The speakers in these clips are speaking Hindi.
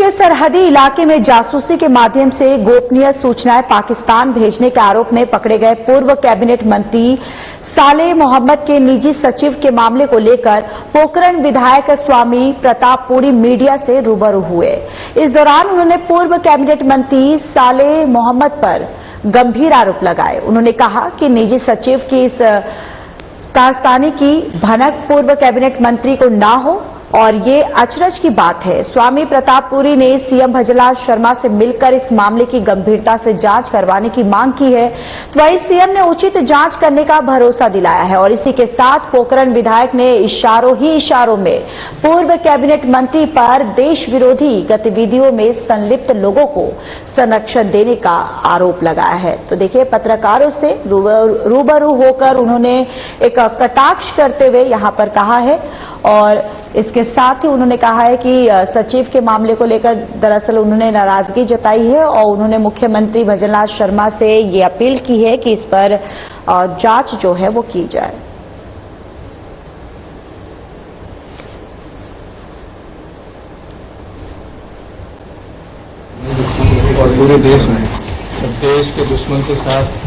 के सरहदी इलाके में जासूसी के माध्यम से गोपनीय सूचनाएं पाकिस्तान भेजने के आरोप में पकड़े गए पूर्व कैबिनेट मंत्री सालेह मोहम्मद के निजी सचिव के मामले को लेकर पोखरण विधायक स्वामी प्रतापपुरी मीडिया से रूबरू हुए। इस दौरान उन्होंने पूर्व कैबिनेट मंत्री सालेह मोहम्मद पर गंभीर आरोप लगाए। उन्होंने कहा कि निजी सचिव की इस कारस्तानी की भनक पूर्व कैबिनेट मंत्री को न हो और ये अचरज की बात है। स्वामी प्रतापपुरी ने सीएम भजनलाल शर्मा से मिलकर इस मामले की गंभीरता से जांच करवाने की मांग की है। तो वहीं सीएम ने उचित जांच करने का भरोसा दिलाया है और इसी के साथ पोखरण विधायक ने इशारों में पूर्व कैबिनेट मंत्री पर देश विरोधी गतिविधियों में संलिप्त लोगों को संरक्षण देने का आरोप लगाया है। तो देखिए, पत्रकारों से रूबरू होकर उन्होंने एक कटाक्ष करते हुए यहां पर कहा है और इसके साथ ही उन्होंने कहा है कि सचिव के मामले को लेकर दरअसल उन्होंने नाराजगी जताई है और उन्होंने मुख्यमंत्री भजनलाल शर्मा से ये अपील की है कि इस पर जांच जो है वो की जाए। और पूरे देश में देश के दुश्मन के साथ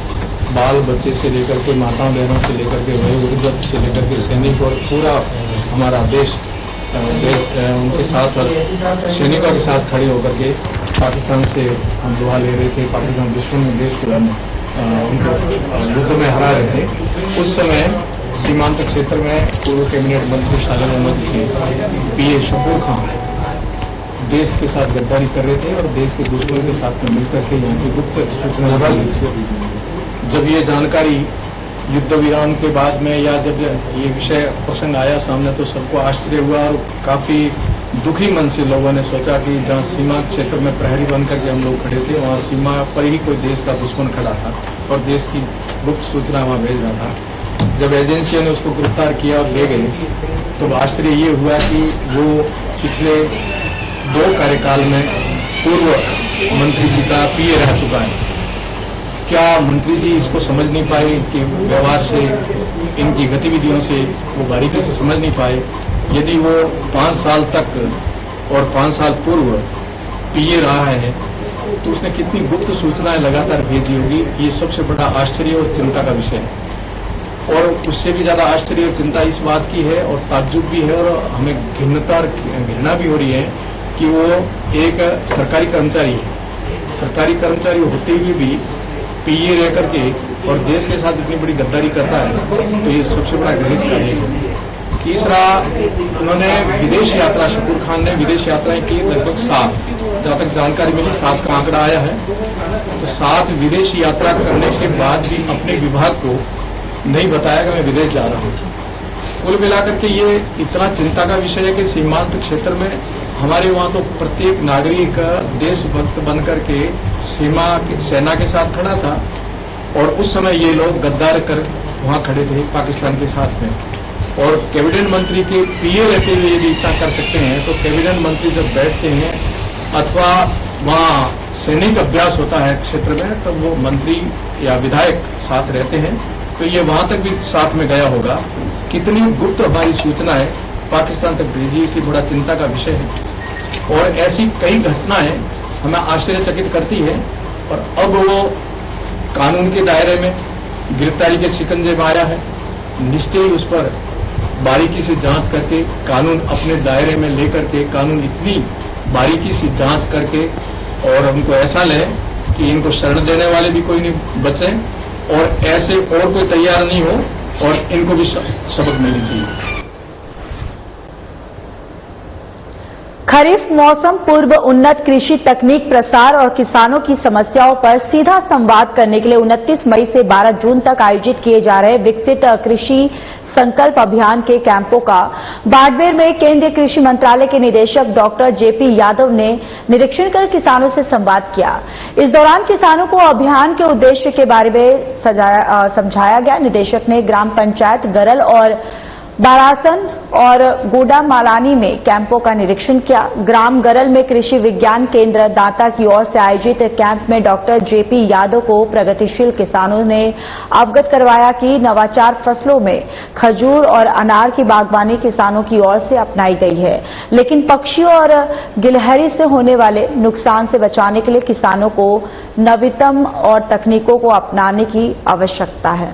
बाल बच्चे से लेकर के माताओं बहनों से लेकर के वयोवृद्ध से लेकर के सैनिक और पूरा हमारा देश उनके साथ सैनिकों के साथ खड़े होकर के पाकिस्तान से हम दुआ ले रहे थे। पाकिस्तान दुश्मन देश को उनको युद्ध में हरा रहे थे। उस समय सीमांत क्षेत्र में पूर्व कैबिनेट मंत्री सालेह मोहम्मद के पीए शब्बीर खान देश के साथ गद्दारी कर रहे थे और देश के दुश्मन के साथ में मिलकर के यहाँ की गुप्त सूचना लगा ली थी। जब ये जानकारी युद्ध विराम के बाद में या जब ये विषय प्रसंग आया सामने तो सबको आश्चर्य हुआ और काफी दुखी मन से लोगों ने सोचा कि जहां सीमा क्षेत्र में प्रहरी बनकर के हम लोग खड़े थे वहां सीमा पर ही कोई देश का दुश्मन खड़ा था और देश की गुप्त सूचना वहां भेज रहा था। जब एजेंसियों ने उसको गिरफ्तार किया और ले गए तो आश्चर्य ये हुआ कि वो पिछले 2 कार्यकाल में पूर्व मंत्री जी का पीए रह चुका है। क्या मंत्री जी इसको समझ नहीं पाए कि व्यवहार से इनकी गतिविधियों से वो बारीकी से समझ नहीं पाए? यदि वो 5 साल तक और 5 साल पूर्व पीए रहा है तो उसने कितनी गुप्त सूचनाएं लगातार भेजी होगी, ये सबसे बड़ा आश्चर्य और चिंता का विषय है। और उससे भी ज्यादा आश्चर्य और चिंता इस बात की है और ताज्जुब भी है और हमें घृणा भी हो रही है कि वो एक सरकारी कर्मचारी है। सरकारी कर्मचारी होते हुए भी पीए रह करके और देश के साथ इतनी बड़ी गद्दारी करता है तो ये सबसे बड़ा घृणित कार्य है। तीसरा, उन्होंने विदेश यात्रा, शकूर खान ने विदेश यात्राएं की लगभग 7, जहां तक जानकारी मिली 7 का आंकड़ा आया है। तो 7 विदेश यात्रा करने के बाद भी अपने विभाग को नहीं बताया कि मैं विदेश जा रहा हूं। कुल मिलाकर के ये इतना चिंता का विषय है कि सीमांत क्षेत्र में हमारे वहां तो प्रत्येक नागरिक देशभक्त बनकर के सेना के साथ खड़ा था और उस समय ये लोग गद्दार कर वहां खड़े थे पाकिस्तान के साथ में। और कैबिनेट मंत्री के पीए रहते हुए यदि इतना कर सकते हैं तो कैबिनेट मंत्री जब बैठते हैं अथवा वहां सैनिक अभ्यास होता है क्षेत्र में तब वो मंत्री या विधायक साथ रहते हैं तो ये वहां तक भी साथ में गया होगा। कितनी गुप्त हमारी सूचनाएं पाकिस्तान तक भेजी, इसकी बड़ा चिंता का विषय है। और ऐसी कई घटनाएं हमें आश्चर्यचकित करती है और अब वो कानून के दायरे में गिरफ्तारी के शिकंजे में आया है। निश्चय ही उस पर बारीकी से जांच करके कानून अपने दायरे में लेकर के कानून इतनी बारीकी से जांच करके और उनको ऐसा ले कि इनको शरण देने वाले भी कोई नहीं बचे और ऐसे और कोई तैयार नहीं हो और इनको भी सबक मिलनी चाहिए। खरीफ मौसम पूर्व उन्नत कृषि तकनीक प्रसार और किसानों की समस्याओं पर सीधा संवाद करने के लिए 29 मई से 12 जून तक आयोजित किए जा रहे विकसित कृषि संकल्प अभियान के कैंपों का बाड़मेर में केंद्रीय कृषि मंत्रालय के निदेशक डॉक्टर जेपी यादव ने निरीक्षण कर किसानों से संवाद किया। इस दौरान किसानों को अभियान के उद्देश्य के बारे में समझाया गया। निदेशक ने ग्राम पंचायत गरल और बारासन और गोडा मालानी में कैंपों का निरीक्षण किया। ग्राम गरल में कृषि विज्ञान केंद्र दांता की ओर से आयोजित कैंप में डॉक्टर जेपी यादव को प्रगतिशील किसानों ने अवगत करवाया कि नवाचार फसलों में खजूर और अनार की बागवानी किसानों की ओर से अपनाई गई है, लेकिन पक्षियों और गिलहरी से होने वाले नुकसान से बचाने के लिए किसानों को नवीनतम और तकनीकों को अपनाने की आवश्यकता है।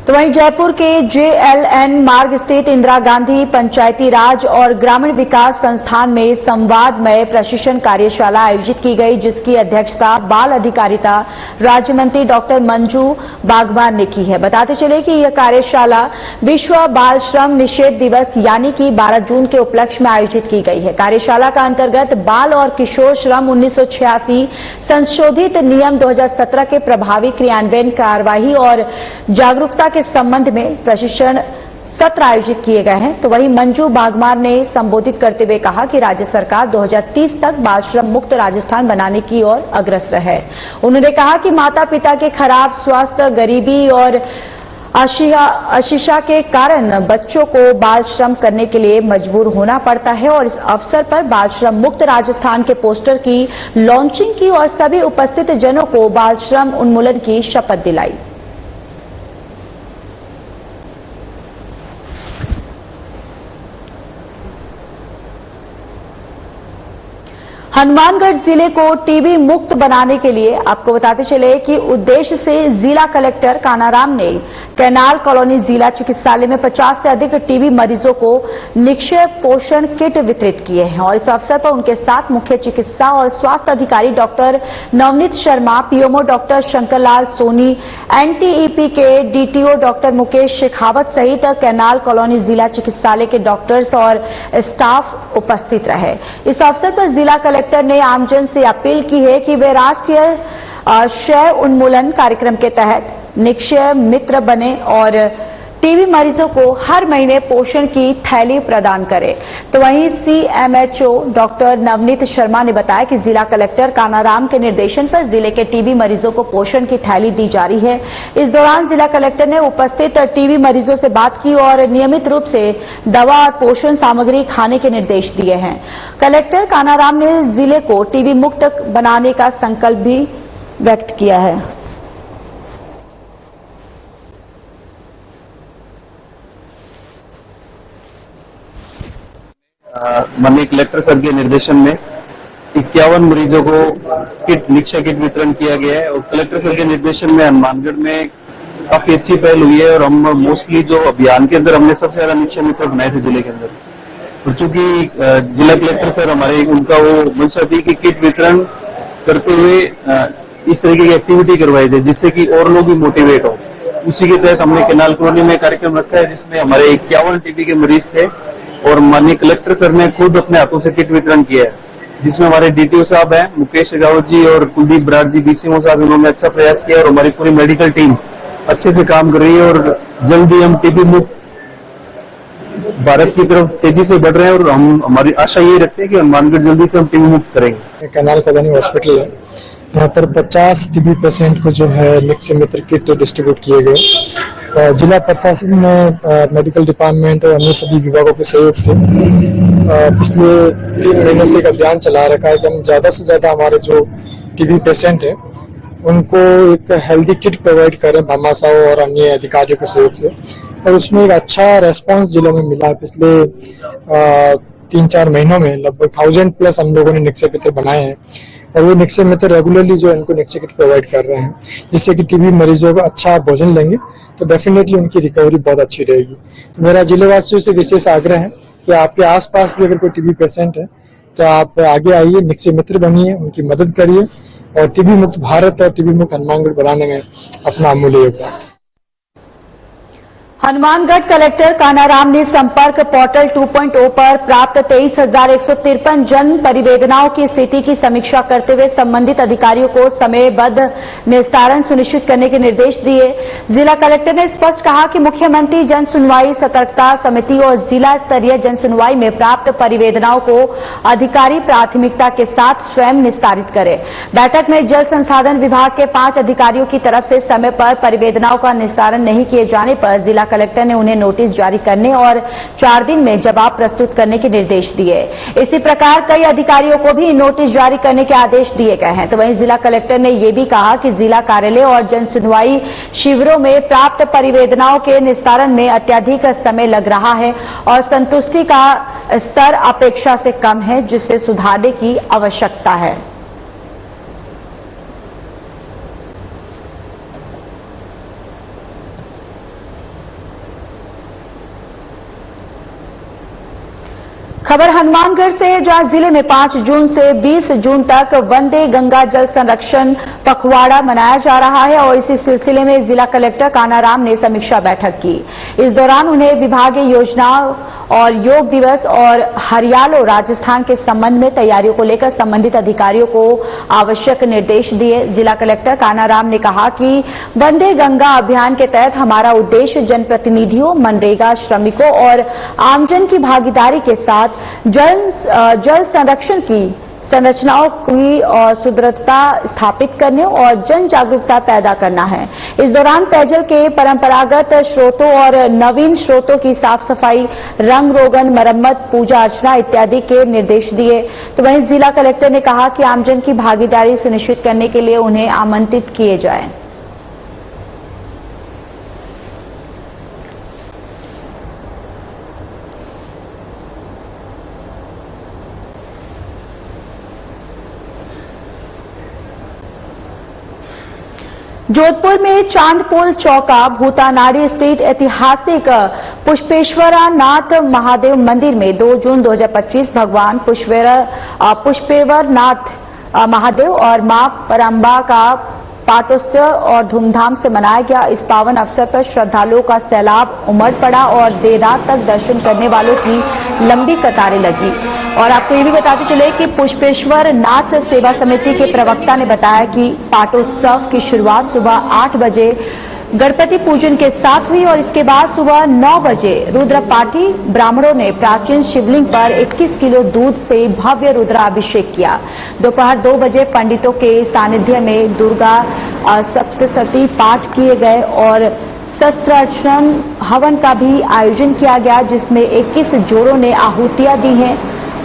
तो वहीं जयपुर के JLN मार्ग स्थित इंदिरा गांधी पंचायती राज और ग्रामीण विकास संस्थान में संवादमय प्रशिक्षण कार्यशाला आयोजित की गई, जिसकी अध्यक्षता बाल अधिकारिता राज्य मंत्री डॉक्टर मंजू बागवान ने की है। बताते चले कि यह कार्यशाला विश्व बाल श्रम निषेध दिवस यानी कि 12 जून के उपलक्ष्य में आयोजित की गई है। कार्यशाला का अंतर्गत बाल और किशोर श्रम 1986 संशोधित नियम 2017 के प्रभावी क्रियान्वयन, कार्यवाही और जागरूकता के संबंध में प्रशिक्षण सत्र आयोजित किए गए हैं। तो वहीं मंजू बागवान ने संबोधित करते हुए कहा कि राज्य सरकार 2030 तक बाल श्रम मुक्त राजस्थान बनाने की ओर अग्रसर है। उन्होंने कहा कि माता पिता के खराब स्वास्थ्य, गरीबी और अशिक्षा के कारण बच्चों को बाल श्रम करने के लिए मजबूर होना पड़ता है और इस अवसर पर बाल श्रम मुक्त राजस्थान के पोस्टर की लॉन्चिंग की और सभी उपस्थित जनों को बाल श्रम उन्मूलन की शपथ दिलाई। हनुमानगढ़ जिले को टीबी मुक्त बनाने के लिए आपको बताते चले कि उद्देश्य से जिला कलेक्टर कानाराम ने कैनाल कॉलोनी जिला चिकित्सालय में 50 से अधिक टीबी मरीजों को निक्षय पोषण किट वितरित किए हैं और इस अवसर पर उनके साथ मुख्य चिकित्सा और स्वास्थ्य अधिकारी doctor Navneet Sharma, PMO doctor Shankarlal Soni, NTEP के डीटीओ डॉक्टर मुकेश शेखावत सहित कैनाल कॉलोनी जिला चिकित्सालय के डॉक्टर्स और स्टाफ उपस्थित रहे। इस अवसर पर जिला कलेक्टर ने आमजन से अपील की है कि वे राष्ट्रीय क्षय उन्मूलन कार्यक्रम के तहत निक्षय मित्र बने और टीबी मरीजों को हर महीने पोषण की थैली प्रदान करें। तो वहीं सीएमएचओ डॉक्टर नवनीत शर्मा ने बताया कि जिला कलेक्टर कानाराम के निर्देशन पर जिले के टीबी मरीजों को पोषण की थैली दी जा रही है। इस दौरान जिला कलेक्टर ने उपस्थित टीबी मरीजों से बात की और नियमित रूप से दवा और पोषण सामग्री खाने के निर्देश दिए हैं। कलेक्टर कानाराम ने जिले को टीबी मुक्त बनाने का संकल्प भी व्यक्त किया है। माननीय कलेक्टर सर के निर्देशन में 51 मरीजों को किट निक्षय किट वितरण किया गया है और कलेक्टर सर के निर्देशन में हनुमानगढ़ में काफी अच्छी पहल हुई है और हम मोस्टली जो अभियान के अंदर हमने सबसे ज्यादा निक्षय मित्र बनाए थे जिले के अंदर। और चूंकि जिला कलेक्टर सर हमारे उनका वो मंशा थी कि किट वितरण करते हुए इस तरीके की एक्टिविटी करवाई जाए जिससे कि और लोग भी मोटिवेट हो। उसी के तहत हमने कैनाल कॉलोनी में कार्यक्रम रखा है जिसमें हमारे 51 टीबी के मरीज थे और माननीय कलेक्टर सर ने खुद अपने हाथों से किट वितरण किया है, जिसमें हमारे डीटीओ साहब हैं मुकेश शेखावत जी और कुलदीप बराड़ जी बीसीएमओ साहब, इन्होंने अच्छा प्रयास किया और हमारी पूरी मेडिकल टीम अच्छे से काम कर रही है और जल्दी हम टीबी मुक्त भारत की तरफ तेजी से बढ़ रहे हैं और हम हमारी आशा ये रखते हैं कि हनुमानगढ़ जल्दी से हम टीबी मुक्त करेंगे। कैनाल कॉलोनी हॉस्पिटल है, यहाँ पर 50 टीबी पेशेंट को जो है निक्षय मित्र किट डिस्ट्रीब्यूट किए गए। जिला प्रशासन ने मेडिकल डिपार्टमेंट और अन्य सभी विभागों के सहयोग से पिछले 3 महीनों से एक अभियान चला रखा है कि हम ज्यादा से ज्यादा हमारे जो टीबी पेशेंट है उनको एक हेल्दी किट प्रोवाइड करें भामाशाह और अन्य अधिकारियों के सहयोग से। और उसमें एक अच्छा रेस्पॉन्स जिलों में मिला है। पिछले 3-4 महीनों में लगभग 1000+ हम लोगों ने निक्षय मित्र बनाए हैं और वो निक्षय मित्र रेगुलरली जो इनको निक्षय किट प्रोवाइड कर रहे हैं, जिससे कि टीबी मरीजों को अच्छा भोजन लेंगे तो डेफिनेटली उनकी रिकवरी बहुत अच्छी रहेगी। तो मेरा जिलेवासियों से विशेष आग्रह है कि आपके आसपास भी अगर कोई टीबी पेशेंट है तो आप आगे आइए, निक्षय मित्र बनिए, उनकी मदद करिए और टीबी मुक्त भारत और टीबी मुक्त हनुमानगढ़ बनाने में अपना अमूल्य योगदान। हनुमानगढ़ कलेक्टर कानाराम ने संपर्क पोर्टल 2.0 पर प्राप्त 23,153 जन परिवेदनाओं की स्थिति की समीक्षा करते हुए संबंधित अधिकारियों को समयबद्ध निस्तारण सुनिश्चित करने के निर्देश दिए। जिला कलेक्टर ने स्पष्ट कहा कि मुख्यमंत्री जन सुनवाई सतर्कता समिति और जिला स्तरीय जन सुनवाई में प्राप्त परिवेदनाओं को अधिकारी प्राथमिकता के साथ स्वयं निस्तारित करें। बैठक में जल संसाधन विभाग के 5 अधिकारियों की तरफ से समय पर परिवेदनाओं का निस्तारण नहीं किए जाने पर जिला कलेक्टर ने उन्हें नोटिस जारी करने और 4 दिन में जवाब प्रस्तुत करने के निर्देश दिए। इसी प्रकार कई अधिकारियों को भी नोटिस जारी करने के आदेश दिए गए हैं। तो वहीं जिला कलेक्टर ने यह भी कहा कि जिला कार्यालय और जन सुनवाई शिविरों में प्राप्त परिवेदनाओं के निस्तारण में अत्यधिक समय लग रहा है और संतुष्टि का स्तर अपेक्षा से कम है, जिससे सुधारने की आवश्यकता है। खबर हनुमानगढ़ से, जहां जिले में 5 जून से 20 जून तक वंदे गंगा जल संरक्षण पखवाड़ा मनाया जा रहा है और इसी सिलसिले में जिला कलेक्टर कानाराम ने समीक्षा बैठक की। इस दौरान उन्हें विभागीय योजनाओं और योग दिवस और हरियालो राजस्थान के संबंध में तैयारियों को लेकर संबंधित अधिकारियों को आवश्यक निर्देश दिए। जिला कलेक्टर कानाराम ने कहा कि वंदे गंगा अभियान के तहत हमारा उद्देश्य जनप्रतिनिधियों, मनरेगा श्रमिकों और आमजन की भागीदारी के साथ जल संरक्षण की संरचनाओं की और सुदृढ़ता स्थापित करने और जन जागरूकता पैदा करना है। इस दौरान पेयजल के परंपरागत स्रोतों और नवीन स्रोतों की साफ सफाई, रंग रोगन मरम्मत, पूजा अर्चना इत्यादि के निर्देश दिए। तो वहीं जिला कलेक्टर ने कहा कि आमजन की भागीदारी सुनिश्चित करने के लिए उन्हें आमंत्रित किए जाएं। जोधपुर में चांदपोल चौका भूतानाड़ी स्थित ऐतिहासिक पुष्पेश्वरनाथ महादेव मंदिर में 2 जून 2025 भगवान पुष्पेश्वरनाथ महादेव और मां परंबा का पाटोत्सव और धूमधाम से मनाया गया। इस पावन अवसर पर श्रद्धालुओं का सैलाब उमड़ पड़ा और देर रात तक दर्शन करने वालों की लंबी कतारें लगी। और आपको ये भी बताते चले कि पुष्पेश्वर नाथ सेवा समिति के प्रवक्ता ने बताया कि पाटोत्सव की शुरुआत सुबह 8 बजे गणपति पूजन के साथ हुई और इसके बाद सुबह 9 बजे रुद्रपाठी ब्राह्मणों ने प्राचीन शिवलिंग पर 21 किलो दूध से भव्य रुद्राभिषेक किया। दोपहर 2 बजे पंडितों के सानिध्य में दुर्गा सप्तशती पाठ किए गए और शस्त्रार्चन हवन का भी आयोजन किया गया, जिसमें 21 जोड़ों ने आहुतियां दी हैं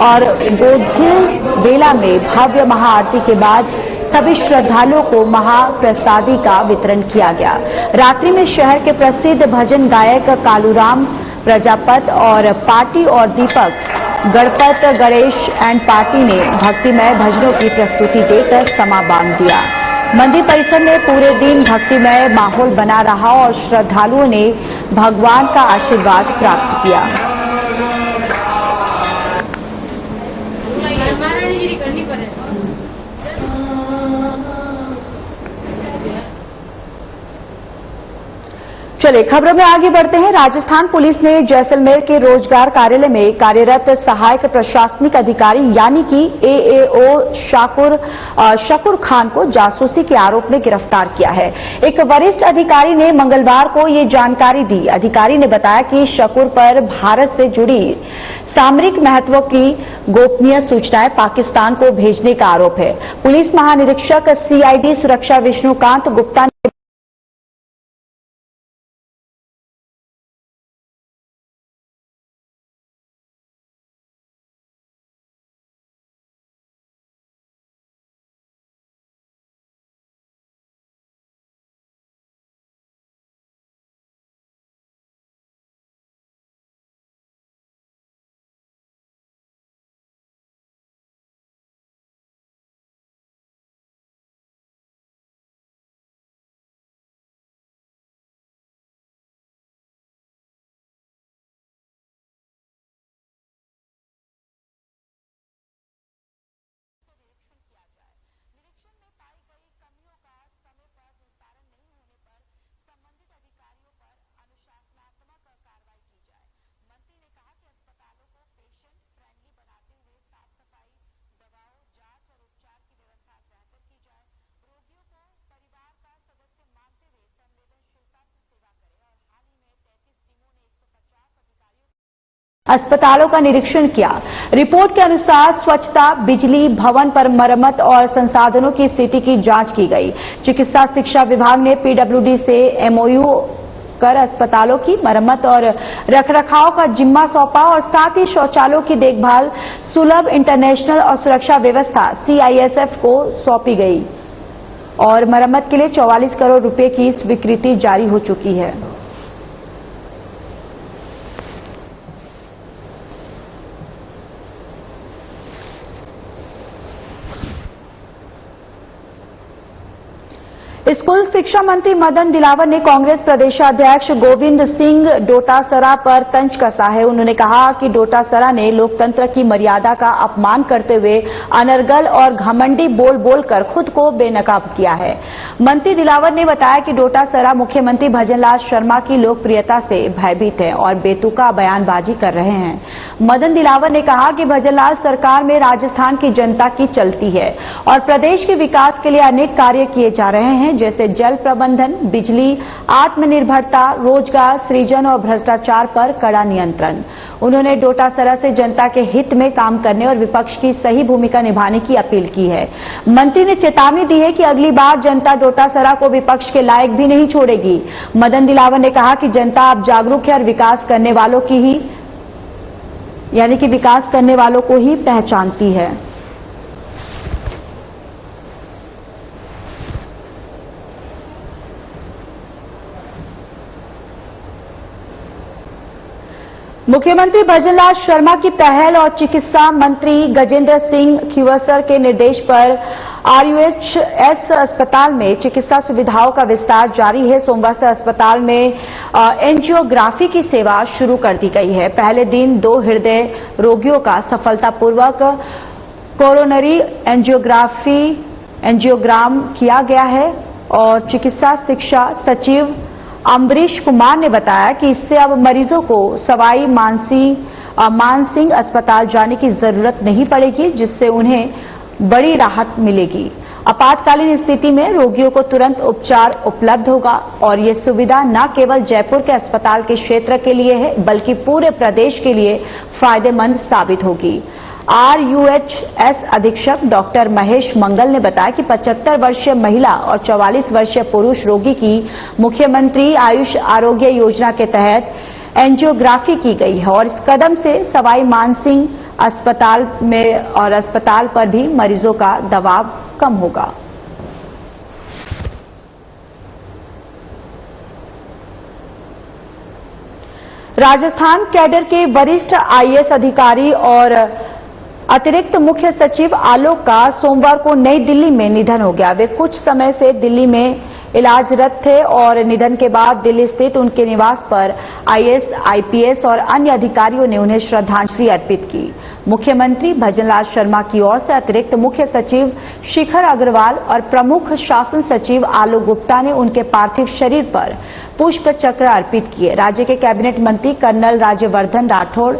और गोधील बेला में भव्य महाआरती के बाद सभी श्रद्धालुओं को महाप्रसादी का वितरण किया गया। रात्रि में शहर के प्रसिद्ध भजन गायक कालूराम प्रजापत और पार्टी और दीपक गणपत गणेश एंड पार्टी ने भक्तिमय भजनों की प्रस्तुति देकर समा बांध दिया। मंदिर परिसर में पूरे दिन भक्तिमय माहौल बना रहा और श्रद्धालुओं ने भगवान का आशीर्वाद प्राप्त किया। चलिए खबरों में आगे बढ़ते हैं। राजस्थान पुलिस ने जैसलमेर के रोजगार कार्यालय में कार्यरत सहायक प्रशासनिक अधिकारी यानी कि एएओ शकूर खान को जासूसी के आरोप में गिरफ्तार किया है। एक वरिष्ठ अधिकारी ने मंगलवार को ये जानकारी दी। अधिकारी ने बताया कि शकूर पर भारत से जुड़ी सामरिक महत्व की गोपनीय सूचनाएं पाकिस्तान को भेजने का आरोप है। पुलिस महानिरीक्षक सीआईडी सुरक्षा विष्णुकांत गुप्ता ने अस्पतालों का निरीक्षण किया। रिपोर्ट के अनुसार स्वच्छता, बिजली, भवन पर मरम्मत और संसाधनों की स्थिति की जांच की गई। चिकित्सा शिक्षा विभाग ने पीडब्ल्यूडी से एमओयू कर अस्पतालों की मरम्मत और रखरखाव का जिम्मा सौंपा और साथ ही शौचालयों की देखभाल सुलभ इंटरनेशनल और सुरक्षा व्यवस्था सीआईएसएफ को सौंपी गई और मरम्मत के लिए 44 करोड़ रुपए की स्वीकृति जारी हो चुकी है। स्कूल शिक्षा मंत्री मदन दिलावर ने कांग्रेस प्रदेशाध्यक्ष गोविंद सिंह डोटासरा पर तंज कसा है। उन्होंने कहा कि डोटासरा ने लोकतंत्र की मर्यादा का अपमान करते हुए अनर्गल और घमंडी बोल बोलकर खुद को बेनकाब किया है। मंत्री दिलावर ने बताया कि डोटासरा मुख्यमंत्री भजनलाल शर्मा की लोकप्रियता से भयभीत है और बेतुका बयानबाजी कर रहे हैं। मदन दिलावर ने कहा कि भजनलाल सरकार में राजस्थान की जनता की चलती है और प्रदेश के विकास के लिए अनेक कार्य किए जा रहे हैं, जैसे जल प्रबंधन, बिजली, आत्मनिर्भरता, रोजगार सृजन और भ्रष्टाचार पर कड़ा नियंत्रण। उन्होंने डोटासरा से जनता के हित में काम करने और विपक्ष की सही भूमिका निभाने की अपील की है। मंत्री ने चेतावनी दी है कि अगली बार जनता डोटासरा को विपक्ष के लायक भी नहीं छोड़ेगी। मदन दिलावर ने कहा कि जनता अब जागरूक है और विकास करने वालों की ही विकास करने वालों को ही पहचानती है। मुख्यमंत्री भजनलाल शर्मा की पहल और चिकित्सा मंत्री गजेंद्र सिंह खींवसर के निर्देश पर आरयूएचएस अस्पताल में चिकित्सा सुविधाओं का विस्तार जारी है। सोमवार से अस्पताल में एंजियोग्राफी की सेवा शुरू कर दी गई है। पहले दिन 2 हृदय रोगियों का सफलतापूर्वक कोरोनरी एंजियोग्राम किया गया है और चिकित्सा शिक्षा सचिव अम्बरीश कुमार ने बताया कि इससे अब मरीजों को सवाई मानसिंह अस्पताल जाने की जरूरत नहीं पड़ेगी, जिससे उन्हें बड़ी राहत मिलेगी। आपातकालीन स्थिति में रोगियों को तुरंत उपचार उपलब्ध होगा और ये सुविधा न केवल जयपुर के अस्पताल के क्षेत्र के लिए है, बल्कि पूरे प्रदेश के लिए फायदेमंद साबित होगी। आरयूएचएस अधीक्षक डॉक्टर महेश मंगल ने बताया कि 75 वर्षीय महिला और 44 वर्षीय पुरुष रोगी की मुख्यमंत्री आयुष आरोग्य योजना के तहत एंजियोग्राफी की गई है और इस कदम से सवाई मानसिंह अस्पताल पर भी मरीजों का दबाव कम होगा। राजस्थान कैडर के वरिष्ठ आईएएस अधिकारी और अतिरिक्त मुख्य सचिव आलोक का सोमवार को नई दिल्ली में निधन हो गया। वे कुछ समय से दिल्ली में इलाजरत थे और निधन के बाद दिल्ली स्थित उनके निवास पर आईएएस, आईपीएस और अन्य अधिकारियों ने उन्हें श्रद्धांजलि अर्पित की। मुख्यमंत्री भजनलाल शर्मा की ओर से अतिरिक्त मुख्य सचिव शिखर अग्रवाल और प्रमुख शासन सचिव आलोक गुप्ता ने उनके पार्थिव शरीर पर पुष्प चक्र अर्पित किए। राज्य के कैबिनेट मंत्री कर्नल राज्यवर्धन राठौड़,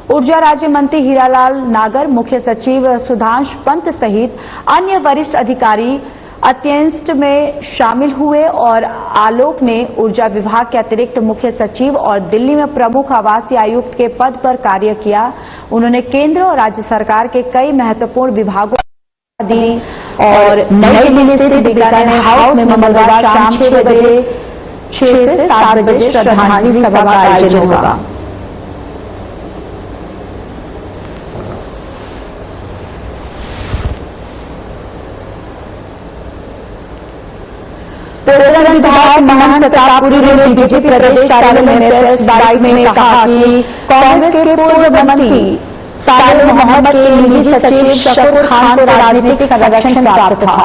ऊर्जा राज्य मंत्री हीरालाल नागर, मुख्य सचिव सुधांश पंत सहित अन्य वरिष्ठ अधिकारी अंत्येष्टि में शामिल हुए और आलोक ने ऊर्जा विभाग के अतिरिक्त मुख्य सचिव और दिल्ली में प्रमुख आवासीय आयुक्त के पद पर कार्य किया। उन्होंने केंद्र और राज्य सरकार के कई महत्वपूर्ण विभागों दी और नई दिल्ली स्थित बीकानेर हाउस में मंगलवार शाम 6 से 7 बजे श्रद्धांजलि सभा का आयोजन होगा। प्रोग्राम विधायक महान प्रतापपुरी ने बीजेपी प्रदेश कार्यालय में प्रेस बाइट में कहा कि कांग्रेस के पूर्व मंत्री सालेह मोहम्मद के निजी सचिव शकूर खान को राजनीतिक संरक्षण प्राप्त था।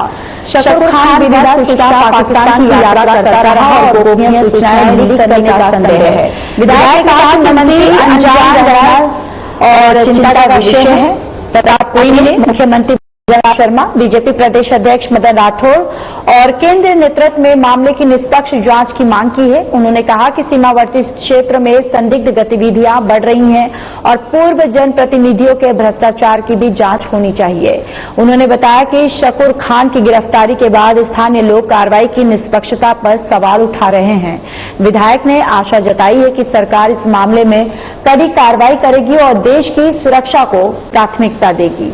शकूर खान बिना सूचना पाकिस्तान की यात्रा करता रहा और गोपनीय सूचनाएं लीक करने का संदेह है। विधायक ने कहा कि मंत्री अनजान रहा और चिंता का विषय है। प्रतापपुरी ने मुख्यमंत्री जनार्दन शर्मा, बीजेपी प्रदेश अध्यक्ष मदन राठौर और केंद्रीय नेतृत्व में मामले की निष्पक्ष जांच की मांग की है। उन्होंने कहा कि सीमावर्ती क्षेत्र में संदिग्ध गतिविधियां बढ़ रही हैं और पूर्व जनप्रतिनिधियों के भ्रष्टाचार की भी जांच होनी चाहिए। उन्होंने बताया कि शकूर खान की गिरफ्तारी के बाद स्थानीय लोग कार्रवाई की निष्पक्षता पर सवाल उठा रहे हैं। विधायक ने आशा जताई है कि सरकार इस मामले में कड़ी कार्रवाई करेगी और देश की सुरक्षा को प्राथमिकता देगी।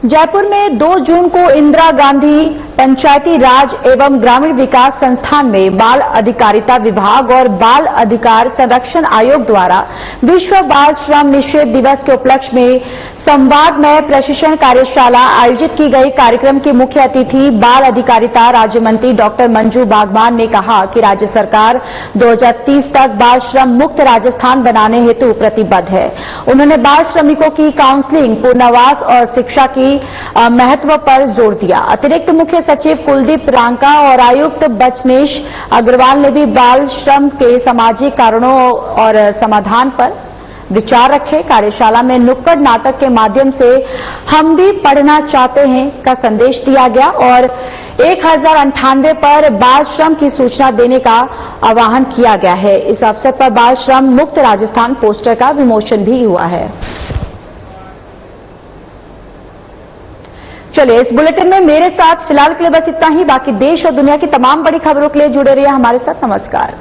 जयपुर में 2 जून को इंदिरा गांधी पंचायती राज एवं ग्रामीण विकास संस्थान में बाल अधिकारिता विभाग और बाल अधिकार संरक्षण आयोग द्वारा विश्व बाल श्रम निषेध दिवस के उपलक्ष्य में संवादमय प्रशिक्षण कार्यशाला आयोजित की गई। कार्यक्रम की मुख्य अतिथि बाल अधिकारिता राज्य मंत्री डॉक्टर मंजू बागवान ने कहा कि राज्य सरकार 2030 तक बाल श्रम मुक्त राजस्थान बनाने हेतु प्रतिबद्ध है। उन्होंने बाल श्रमिकों की काउंसलिंग, पुनर्वास और शिक्षा की महत्व पर जोर दिया। अतिरिक्त मुख्य सचिव कुलदीप रांका और आयुक्त बचनेश अग्रवाल ने भी बाल श्रम के सामाजिक कारणों और समाधान पर विचार रखे। कार्यशाला में नुक्कड़ नाटक के माध्यम से हम भी पढ़ना चाहते हैं का संदेश दिया गया और 1098 पर बाल श्रम की सूचना देने का आह्वान किया गया है। इस अवसर पर बाल श्रम मुक्त राजस्थान पोस्टर का विमोचन भी हुआ है। चलिए, इस बुलेटिन में मेरे साथ फिलहाल के लिए बस इतना ही। बाकी देश और दुनिया की तमाम बड़ी खबरों के लिए जुड़े रहिए हमारे साथ। नमस्कार।